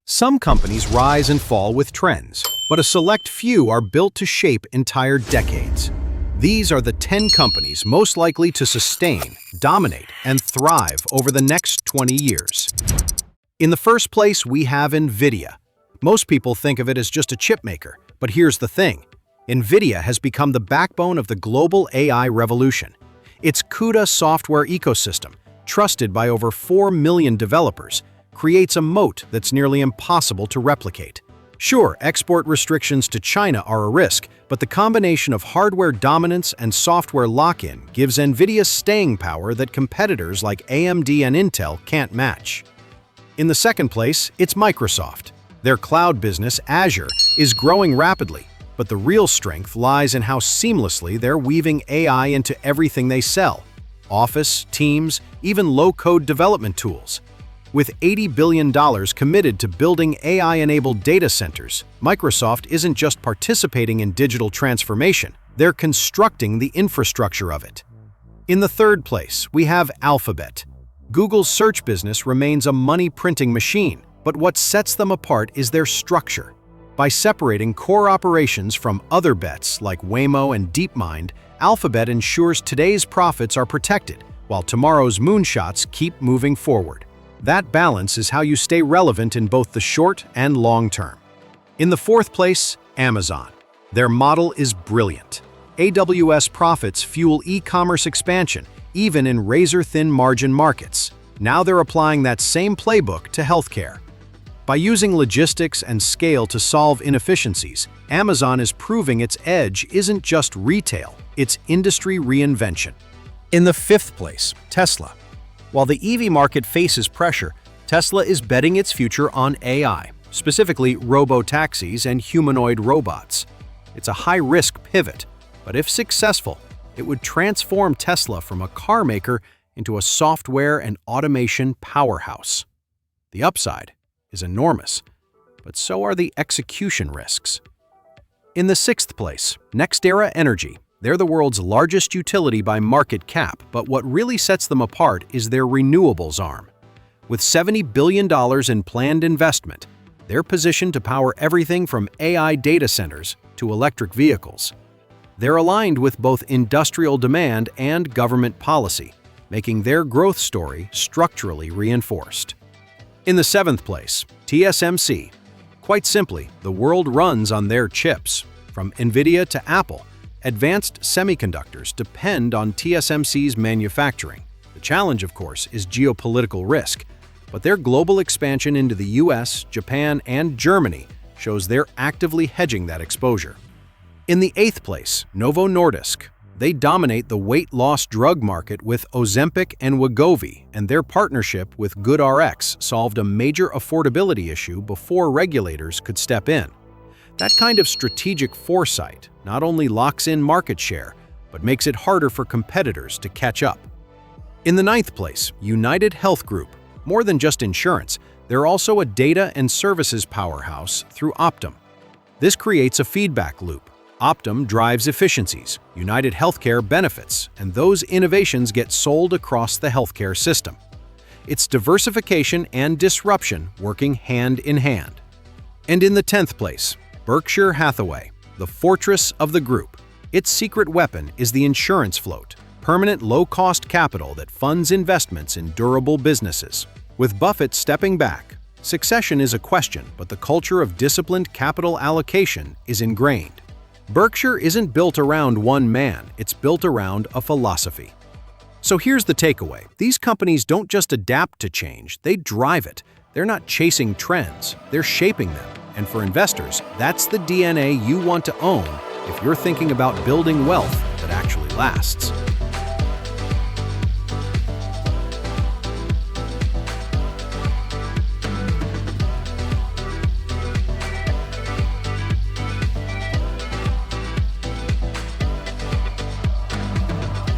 Some companies rise and fall with trends, but a select few are built to shape entire decades. These are the 10 companies most likely to sustain, dominate, and thrive over the next 20 years. In the first place, we have NVIDIA. Most people think of it as just a chip maker, but here's the thing. NVIDIA has become the backbone of the global AI revolution. Its CUDA software ecosystem, trusted by over 4 million developers, creates a moat that's nearly impossible to replicate. Sure, export restrictions to China are a risk, but the combination of hardware dominance and software lock-in gives NVIDIA staying power that competitors like AMD and Intel can't match. In the second place, it's Microsoft. Their cloud business, Azure, is growing rapidly, but the real strength lies in how seamlessly they're weaving AI into everything they sell: Office, Teams, even low-code development tools. With $80 billion committed to building AI-enabled data centers, Microsoft isn't just participating in digital transformation, they're constructing the infrastructure of it. In the third place, we have Alphabet. Google's search business remains a money-printing machine, but what sets them apart is their structure. By separating core operations from other bets like Waymo and DeepMind, Alphabet ensures today's profits are protected, while tomorrow's moonshots keep moving forward. That balance is how you stay relevant in both the short and long term. In the fourth place, Amazon. Their model is brilliant. AWS profits fuel e-commerce expansion, even in razor-thin margin markets. Now they're applying that same playbook to healthcare. By using logistics and scale to solve inefficiencies, Amazon is proving its edge isn't just retail, it's industry reinvention. In the fifth place, Tesla. While the EV market faces pressure, Tesla is betting its future on AI, specifically robo-taxis and humanoid robots. It's a high-risk pivot, but if successful, it would transform Tesla from a car maker into a software and automation powerhouse. The upside is enormous, but so are the execution risks. In the sixth place, NextEra Energy. They're the world's largest utility by market cap, but what really sets them apart is their renewables arm. With $70 billion in planned investment, they're positioned to power everything from AI data centers to electric vehicles. They're aligned with both industrial demand and government policy, making their growth story structurally reinforced. In the seventh place, TSMC. Quite simply, the world runs on their chips. From NVIDIA to Apple, advanced semiconductors depend on TSMC's manufacturing. The challenge, of course, is geopolitical risk, but their global expansion into the US, Japan, and Germany shows they're actively hedging that exposure. In the eighth place, Novo Nordisk. They dominate the weight loss drug market with Ozempic and Wegovy, and their partnership with GoodRx solved a major affordability issue before regulators could step in. That kind of strategic foresight not only locks in market share, but makes it harder for competitors to catch up. In the ninth place, United Health Group. More than just insurance, they're also a data and services powerhouse through Optum. This creates a feedback loop. Optum drives efficiencies, United Healthcare benefits, and those innovations get sold across the healthcare system. It's diversification and disruption working hand in hand. And in the 10th place, Berkshire Hathaway, the fortress of the group. Its secret weapon is the insurance float, permanent low-cost capital that funds investments in durable businesses. With Buffett stepping back, succession is a question, but the culture of disciplined capital allocation is ingrained. Berkshire isn't built around one man, it's built around a philosophy. So here's the takeaway. These companies don't just adapt to change, they drive it. They're not chasing trends, they're shaping them. And for investors, that's the DNA you want to own if you're thinking about building wealth that actually lasts.